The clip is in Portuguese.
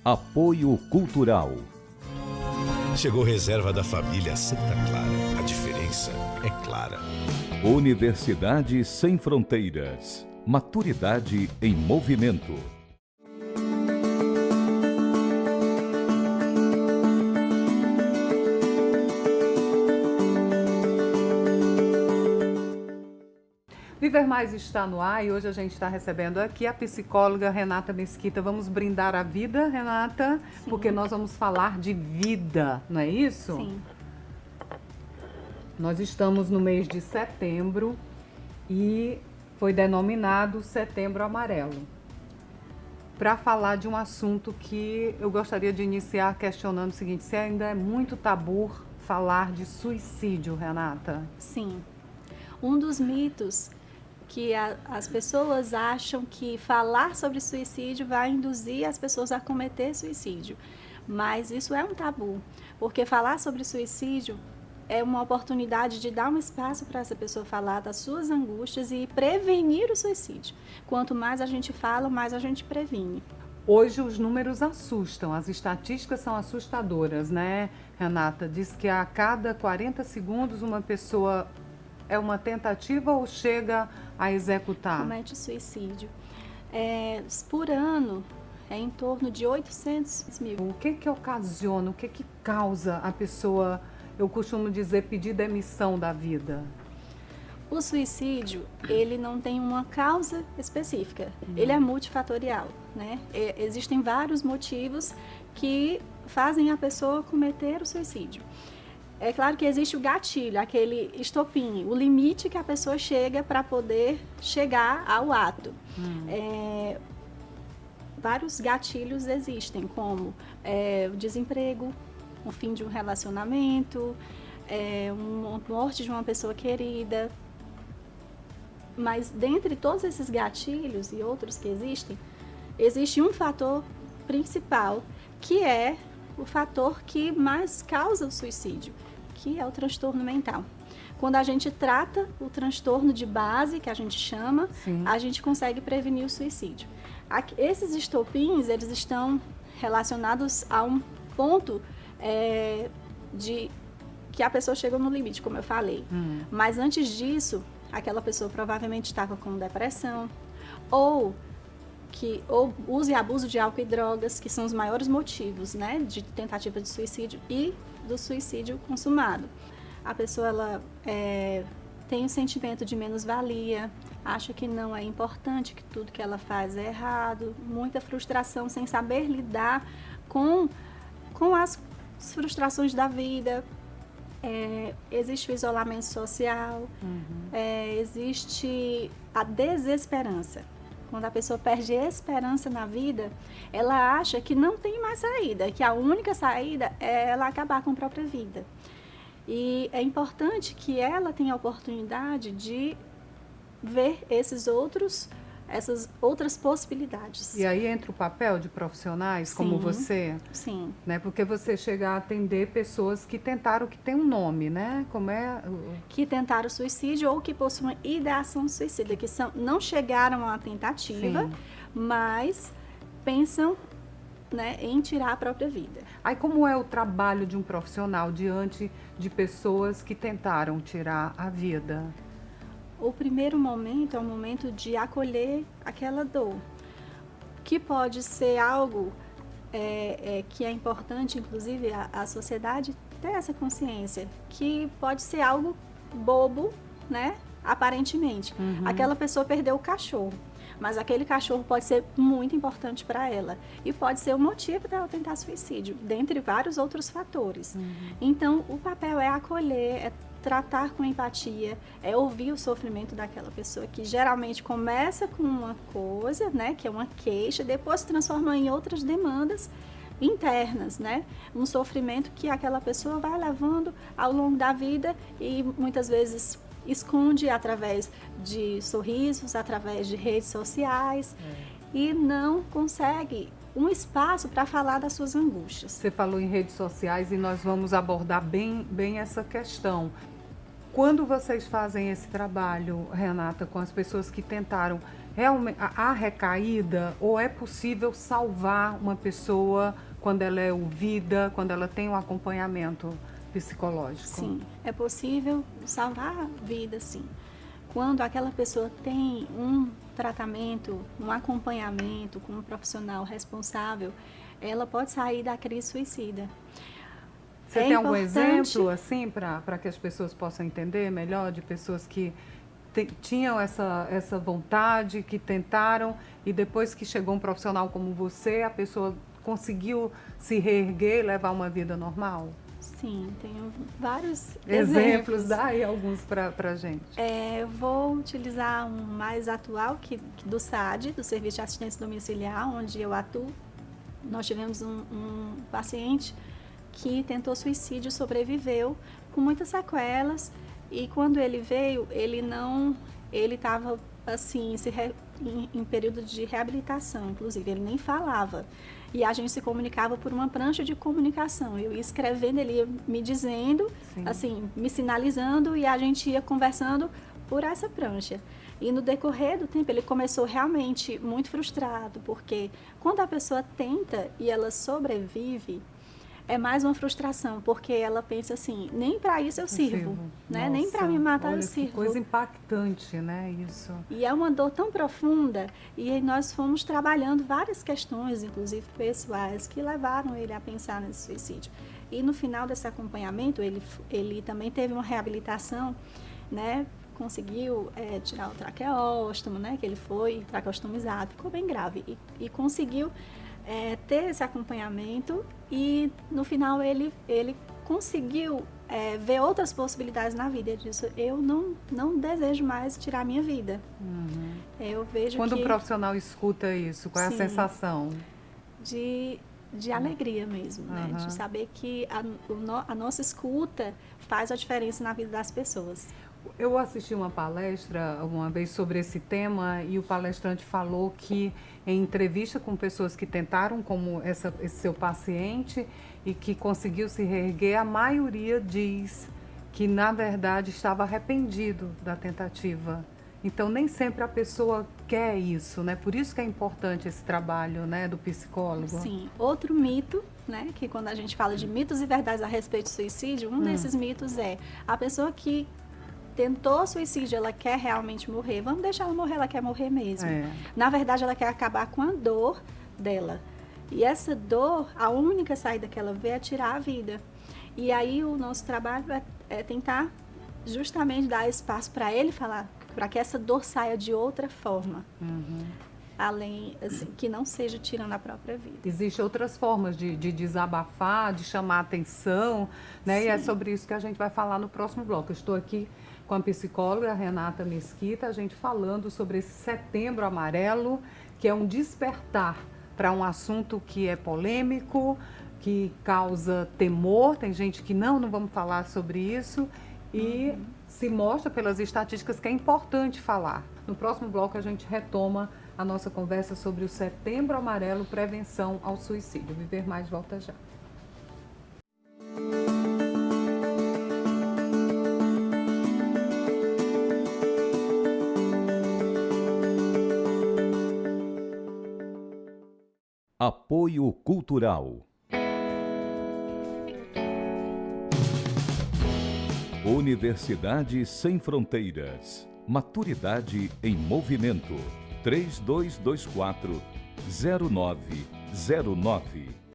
Apoio Cultural. Chegou reserva da família Santa Clara. A diferença é clara. Universidade Sem Fronteiras. Maturidade em movimento. Viver Mais está no ar e hoje a gente está recebendo aqui a psicóloga Renata Mesquita. Vamos brindar a vida, Renata? Sim. Porque nós vamos falar de vida, não é isso? Sim. Nós estamos no mês de setembro e foi denominado Setembro Amarelo. Para falar de um assunto que eu gostaria de iniciar questionando o seguinte: se ainda é muito tabu falar de suicídio, Renata? Sim. Um dos mitos que as pessoas acham que falar sobre suicídio vai induzir as pessoas a cometer suicídio. Mas isso é um tabu, porque falar sobre suicídio é uma oportunidade de dar um espaço para essa pessoa falar das suas angústias e prevenir o suicídio. Quanto mais a gente fala, mais a gente previne. Hoje os números assustam, as estatísticas são assustadoras, né, Renata? Diz que a cada 40 segundos uma pessoa é uma tentativa ou chega a executar? Comete suicídio. Por ano, é em torno de 800 mil. O que ocasiona, o que causa a pessoa, eu costumo dizer, pedir demissão da vida? O suicídio, ele não tem uma causa específica, ele é multifatorial, né? Existem vários motivos que fazem a pessoa cometer o suicídio. É claro que existe o gatilho, aquele estopim, o limite que a pessoa chega para poder chegar ao ato. Vários gatilhos existem, como o desemprego, o fim de um relacionamento, uma morte de uma pessoa querida. Mas dentre todos esses gatilhos e outros que existem, existe um fator principal, que é o fator que mais causa o suicídio, que é o transtorno mental. Quando a gente trata o transtorno de base, que a gente chama, sim, a gente consegue prevenir o suicídio. Esses estopins, eles estão relacionados a um ponto de que a pessoa chegou no limite, como eu falei. Mas antes disso, aquela pessoa provavelmente estava com depressão, ou uso e abuso de álcool e drogas, que são os maiores motivos, né, de tentativa de suicídio e do suicídio consumado. A pessoa ela tem um sentimento de menos-valia, acha que não é importante, que tudo que ela faz é errado, muita frustração sem saber lidar com as frustrações da vida. Existe o isolamento social, existe a desesperança. Quando a pessoa perde a esperança na vida, ela acha que não tem mais saída, que a única saída é ela acabar com a própria vida. E é importante que ela tenha a oportunidade de ver essas outras possibilidades. E aí entra o papel de profissionais, sim, como você? Sim. Né? Porque você chega a atender pessoas que tentaram, que tem um nome, né? Como é? Que tentaram suicídio ou que possuem ideação suicida, que não chegaram à tentativa, sim, mas pensam, né, em tirar a própria vida. Aí como é o trabalho de um profissional diante de pessoas que tentaram tirar a vida? O primeiro momento é o momento de acolher aquela dor, que pode ser algo que é importante, inclusive, a sociedade ter essa consciência, que pode ser algo bobo, né, aparentemente. Aquela pessoa perdeu o cachorro, mas aquele cachorro pode ser muito importante para ela e pode ser o motivo dela tentar suicídio, dentre vários outros fatores. Então, o papel é acolher, tratar com empatia, ouvir o sofrimento daquela pessoa, que geralmente começa com uma coisa, né, que é uma queixa, depois se transforma em outras demandas internas, né? Um sofrimento que aquela pessoa vai levando ao longo da vida e muitas vezes esconde através de sorrisos, através de redes sociais e não consegue um espaço para falar das suas angústias. Você falou em redes sociais e nós vamos abordar bem essa questão. Quando vocês fazem esse trabalho, Renata, com as pessoas que tentaram, realmente há recaída ou é possível salvar uma pessoa quando ela é ouvida, quando ela tem um acompanhamento psicológico? Sim, é possível salvar vidas, sim. Quando aquela pessoa tem um tratamento, um acompanhamento com um profissional responsável, ela pode sair da crise suicida. Você tem algum exemplo, assim, para que as pessoas possam entender melhor, de pessoas que tinham essa vontade, que tentaram, e depois que chegou um profissional como você, a pessoa conseguiu se reerguer e levar uma vida normal? Sim, tenho vários exemplos. Dá aí alguns para a gente. Eu vou utilizar um mais atual, que do SAD, do Serviço de Assistência Domiciliar, onde eu atuo. Nós tivemos um paciente que tentou suicídio, sobreviveu com muitas sequelas, e quando ele veio, ele estava assim, em período de reabilitação, inclusive, ele nem falava. E a gente se comunicava por uma prancha de comunicação. Eu ia escrevendo, ele ia me dizendo, sim, assim, me sinalizando, e a gente ia conversando por essa prancha. E no decorrer do tempo, ele começou realmente muito frustrado, porque quando a pessoa tenta e ela sobrevive, é mais uma frustração, porque ela pensa assim, nem para isso eu sirvo, né? Nem para me matar eu sirvo. Que coisa impactante, né, isso. E é uma dor tão profunda, e aí nós fomos trabalhando várias questões, inclusive pessoais, que levaram ele a pensar nesse suicídio. E no final desse acompanhamento, ele também teve uma reabilitação, né? Conseguiu tirar o traqueóstomo, né? Que ele foi traqueostomizado, ficou bem grave, e conseguiu ter esse acompanhamento, e no final ele conseguiu ver outras possibilidades na vida. Ele disse, eu não desejo mais tirar a minha vida. Uhum. Eu vejo Quando que... o profissional escuta isso, qual é a sensação? De alegria mesmo, né? De saber que a nossa escuta faz a diferença na vida das pessoas. Eu assisti uma palestra uma vez sobre esse tema, e o palestrante falou que em entrevista com pessoas que tentaram, como esse seu paciente, e que conseguiu se reerguer, a maioria diz que na verdade estava arrependido da tentativa. Então nem sempre a pessoa quer isso, né? Por isso que é importante esse trabalho, né, do psicólogo. Sim, outro mito, né, que quando a gente fala de mitos e verdades a respeito do suicídio, um desses mitos é a pessoa que tentou suicídio, ela quer realmente morrer, vamos deixar ela morrer, ela quer morrer mesmo. Na verdade, ela quer acabar com a dor dela. E essa dor, a única saída que ela vê é tirar a vida. E aí o nosso trabalho é tentar justamente dar espaço para ele falar, para que essa dor saia de outra forma. Além, assim, que não seja tirando a própria vida. Existem outras formas de desabafar, de chamar atenção, né? E é sobre isso que a gente vai falar no próximo bloco. Eu estou aqui com a psicóloga Renata Mesquita, a gente falando sobre esse Setembro Amarelo, que é um despertar para um assunto que é polêmico, que causa temor. Tem gente que não vamos falar sobre isso, e se mostra pelas estatísticas que é importante falar. No próximo bloco a gente retoma a nossa conversa sobre o Setembro Amarelo, prevenção ao suicídio. Viver Mais volta já. Apoio Cultural. Universidade Sem Fronteiras. Maturidade em Movimento. 3224-0909.